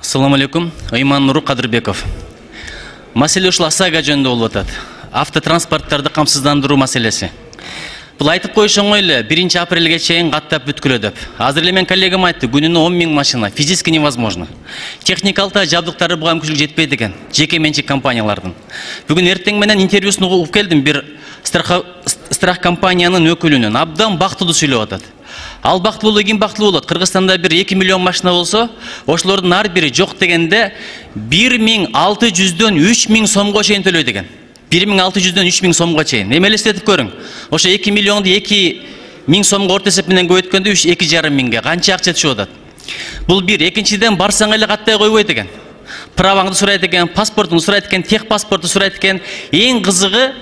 Assalamu алейкум. Айман Нуру Кадырбеков. Маселе ушул ОСАГО жөнүндө болуп атат. Автотранспорттарды камсыздандыруу маселеси. Бул айтып коюш оңой эле, 1 апрелге чейин каттап бүткүлө деп. Азыр эле мен коллегам айтты, күнүнө 10 000 машина, физически невозможно. Техникалык жабдыктары буга мүмкүнчүлүк жетпейт экен, жеке менчик компаниялардын. Бүгүн эртең менен интервьюсун угуп келдим бир страх компаниянын өкүлүнөн. Абдан бактылуу сүйлөп атат. Ал бактылуу ким бактылуу болот? Кыргызстанда бир 2 миллион машина болсо, ошолордун ар бири жок дегенде 1600дөн 3000 сомго чейин төлөйт экен. 1600дөн 3000 сомго чейин. Эме элестетип көрүң. Ошо 2 миллионду 2000 сомго орто эсеп менен көбөйткөндө 2,5 миңге канча акча түшүп атат. Бул бир, экинчиден барсаң эле каттай койбойт экен. Праваңды сурайт экен, паспортуңду сурайт экен, тех паспорту сурайт экен. Эң кызыгы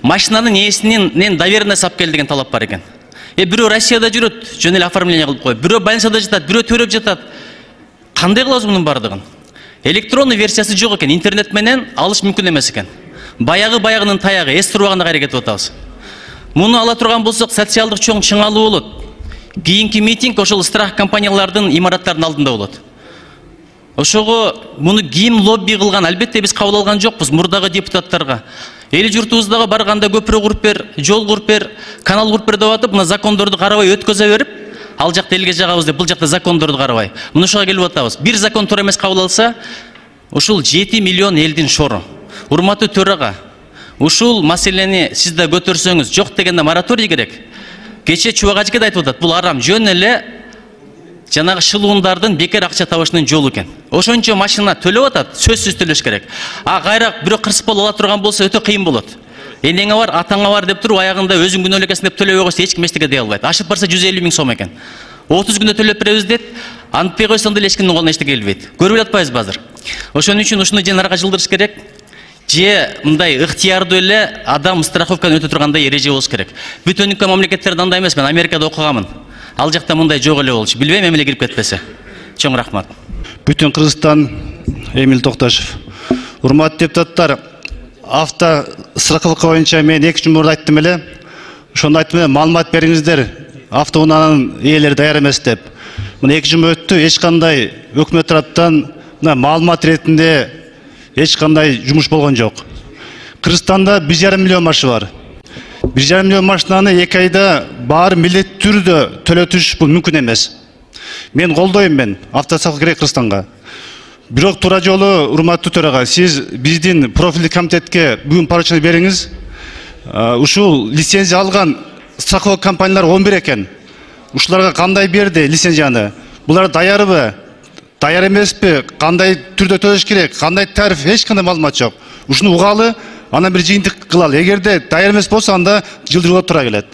машинанын ээсинин доверенность алып кел деген талап бар экен. Бирөө Россияда жүрөт, жөн эле оформление кылып коюп, бирөө больницада жатат, бирөө төрөп жатат. Кандай кылабыз мунун бардыгын? Электрондуу версиясы жок экен, интернет менен алыш мүмкүн эмес экен. Баягынын таягы, эс турбаганда аракет кылып атабыз. Муну ала турган болсок, социалдык чоң чыңалуу болот. Кийинки митинг ошол страх компаниялардын имараттарынын алдында болот. Ошого муну ким лобби кылган, албетте биз кабыл алган жокпуз мурдагы депутаттарга. Эли журтубуздагы барганда көпүрө куруп бер, жол куруп бер, канал куруп бер деп атып, мына закондорду карабай өткөзө берип, ал жакта элге жагабыз деп, бул жакта закондорду карабай. Муну ушуга келип атабыз. Бир закон туура эмес кабыл алса, ушул 7 миллион элдин шору. Урматтуу төрага, ушул маселени сиз да көтөрсөңүз, жок дегенде мораторий керек. Кече Чубак ажыке да айтып атат, бул арам, жөн эле жанагы шылуундардын бекер акча табышынын жолу экен. Ошончо машина төлөп атат, сөзсүз төлөш керек. Кайрак бирөө кырсып ала турган болсо өтө кыйын болот. Энеңе бар, атаңа бар деп туруп, аягында өзүң күнөөлүү экенсиң деп төлөбөй койсо эч ким эчтеке дей албайт. Ашып барса 150 000 сом экен. 30 күндө төлөп беребиз дейт, антпай койсоң деле эч кимдин колуна эчтеке келбейт. Көрүп атпайбызбы азыр? Ошон үчүн ушуну же нарга жылдырыш керек, же мындай ыктыярдуу эле адам страховканы өтө тургандай эреже болуш керек. Бүт өнүккөн мамлекеттерде андай эмес, мен Америкада окуганмын. Ал жакта мындай жок эле болчу. Билбейм эмне кирип кетпесе. Чоң рахмат. Бүтүн Кыргызстан, Эмил Токташев. Урматтуу депутаттар, авто страховка боюнча мен 2 мурда айттым эле. Ошондо айттым эле, маалымат бериңиздер. Автоунаанын ээлери даяр эмес деп. Мына 2 жыл өттү, эч кандай өкмөт тараптан мына маалымат иретинде эч кандай жумуш болгон жок. Кыргызстанда 1,5 миллион машина бар. 1,5 миллион машинаны 2 айда баары милдеттүү түрдө төлөтүш бул мүмкүн эмес. Мен колдойм, мен автостраховка керек Кыргызстанга. Бирок туура жолу урматтуу төрага, сиз биздин профилдик комитетке бүгүн поручение бериңиз. Ушул лицензия алган страховка компаниялар 11 экен. Ушуларга кандай берди лицензияны? Булар даярбы? Даяр эмеспи? Кандай түрдө төлөш керек? Кандай тариф? Эч кандай маалымат жок. Ушуну угалы, анан бир жыйынтык кылалы. Эгерде даяр эмес болсо, анда жылдырууга туура келет.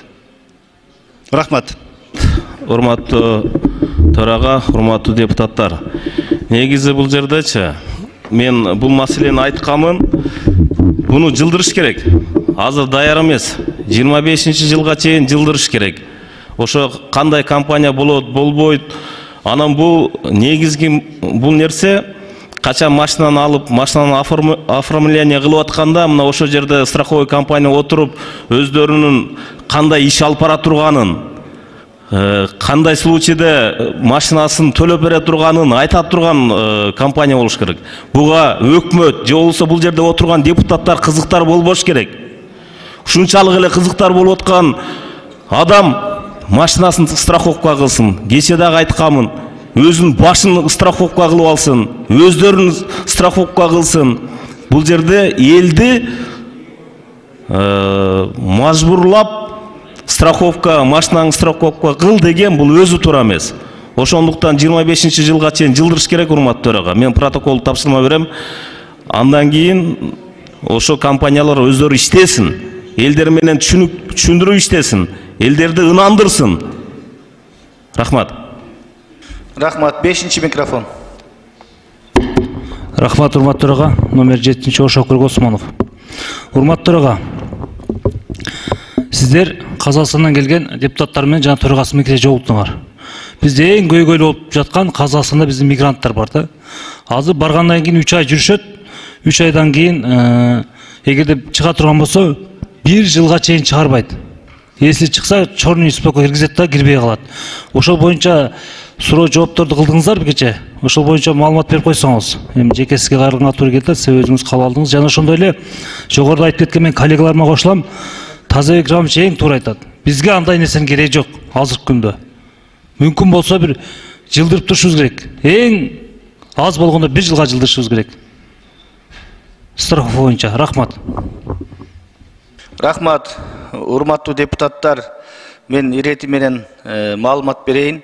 Рахмат. Урматтуу төрага, урматтуу депутаттар. Негизи бул жердечи мен бул маселени айтканмын. Буну жылдырыш керек. Азыр даяр эмес. 25-жылга чейин жылдырыш керек. Ошо кандай компания болот, болбойт. Анан бул негизги бул нерсе качан машинаны алып, машинаны оформление кылып атканда, мына ошо жерде страховой компания отуруп, өздөрүнүн кандай иш алып бара турганын, кандай случайда машинасын төлөп бере турганын айта турган компания болуш керек. Буга өкмөт же болбосо бул жерде отурган депутаттар кызыктар болбош керек. Ушунчалык эле кызыктар болуп аткан адам машинасын страховка кылсын. Кече дагы айтканмын, өзүнүн башын страховка кылып алсын, өздөрүн страховка кылсын. Бул жерде элди мажбурлап страховка, машинаңды страховка кыл деген бул өзү туура эмес. Ошондуктан 25-жылга чейин жылдырыш керек, урматтуу төрага. Мен протокол тапшырма берем. Андан кийин ошо компаниялар өздөрү иштесин, элдер менен түшүндүрүп иштесин, элдерди ынандырсын. Рахмат. Рахмат. 5-микрофон. Рахмат, урматтуу төрага. Номер 7 Ошокур Госмонов. Урматтуу төрага, сиздер Казакстандан келген депутаттар менен жана төрагасы менен жолуктуңар. Бизде эң көйгөйлүү болуп жаткан Казакстанда биздин мигранттар бар да. Азыр баргандан кийин 3 ай жүрүшөт. 3 айдан кийин эгерде чыга турган болсо 1 жылга чейин чыгарбайт. Если чыкса, черный списокко киргизет да кирбей калат. Ошол боюнча суроо жоопторду кылдыңыздарбы кече? Ошол боюнча маалымат берип койсоңуз. Эми жеке сизге кайрылганга туура келет, сиз өзүңүз кабыл алдыңыз. Жана ошондой эле жогоруда айтып кеткен мен коллегаларыма кошулам. Тазабек Рамович эң туура айтат. Бизге андай нерсенин кереги жок азыркы күндө. Мүмкүн болсо бир жылдырып турушубуз керек. Эң аз болгондо 1 жылга жылдырышыбыз керек. Страховка боюнча. Рахмат. Рахмат, урматтуу депутаттар, мен ирети менен маалымат берейин.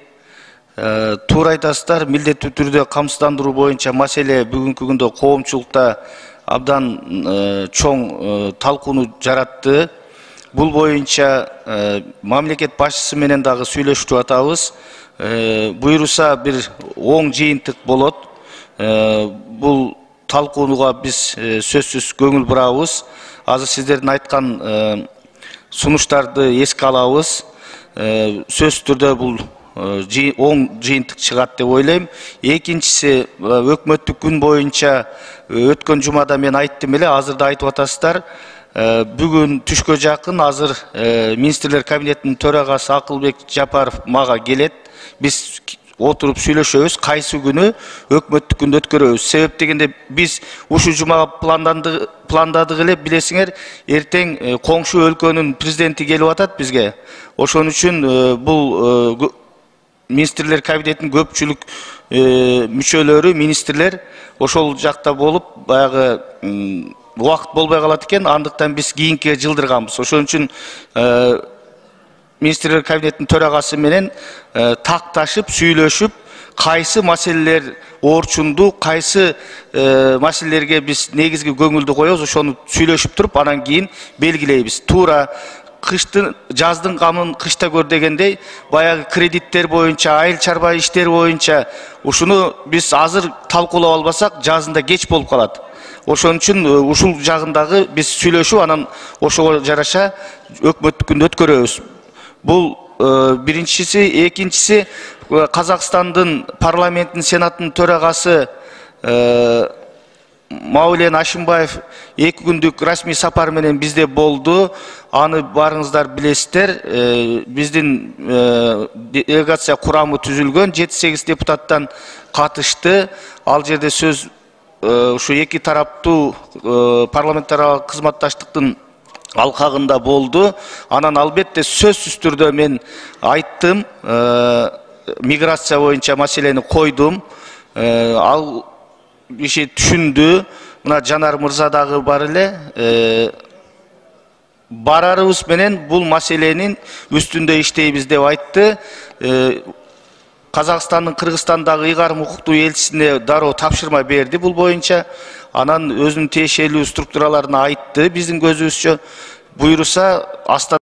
Туура айтасыздар, милдеттүү түрдө камсыздандыруу боюнча маселе бүгүнкү күндө коомчулукта абдан чоң талкууну жаратты. Бул боюнча мамлекет башчысы менен дагы сүйлөшүп атабыз. Буйруса бир оң жыйынтык болот. Бул талкууга биз сөзсүз көңүл бурабыз. Азыр сиздердин айткан сунуштарды эске алабыз. Сөзсүз түрдө бул оң жыйынтык чыгат деп ойлойм. Экинчиси, өкмөттүк күн боюнча өткөн жумада мен айттым эле, азыр да айтып атасыздар. Бүгүн түшкө жакын азыр министрлер кабинетинин төрагасы Акылбек Жапаров мага келет. Биз отуруп сүйлөшөбүз, кайсы күнү өкмөттүк күндү өткөрөбүз. Себеп дегенде биз ушул жумага пландадык эле, билесиңер, эртең коңшу өлкөнүн президенти келип атат бизге. Ошон үчүн бул министрлер кабинетинин көпчүлүк мүчөлөрү, министрлер ошол жакта болуп, баягы убакыт болбой калат экен, андыктан биз кийинкиге жылдырганбыз. Ошон үчүн министрлер кабинетинин төрагасы менен такташып, сүйлөшүп, кайсы маселелер орчунду, кайсы маселелерге биз негизги көңүлдү коебуз, ошону сүйлөшүп туруп, анан кийин белгилейбиз. Туура кыштын, жаздын камын кышта көр дегендей, баягы кредиттер боюнча, айыл чарба иштери боюнча ушуну биз азыр талкуулап албасак, жазында кеч болуп калат. Ошон үчүн ушул жагындагы биз сүйлөшүп, анан ошого жараша өкмөттүк күндү өткөрөбүз. Бул биринчиси, экинчиси, Казакстандын парламенттин сенаттын төрагасы Маулен Ашимбаев 2 күндүк расмий сапар менен бизде болду. Аны барыңыздар билесиздер. Биздин делегация курамы түзүлгөн, 7-8 депутаттан катышты. Ал жерде сөз ушу эки тараптуу парламентаралык кызматташтыктын алкагында болду. Анан албетте сөзсүз түрдө мен айттым, миграция боюнча маселени койдум. Ал иши түшүндү. Мына Жанар мырза дагы бар эле. Барарыбыз менен бул маселенин үстүндө иштейбиз деп айтты. Казакстандын Кыргызстандагы ыйгарым укуктуу элчисине дароо тапшырма берди бул боюнча. Анан өзүнүн тиешелүү структураларына айтты. Биздин көзүбүзчө буйруса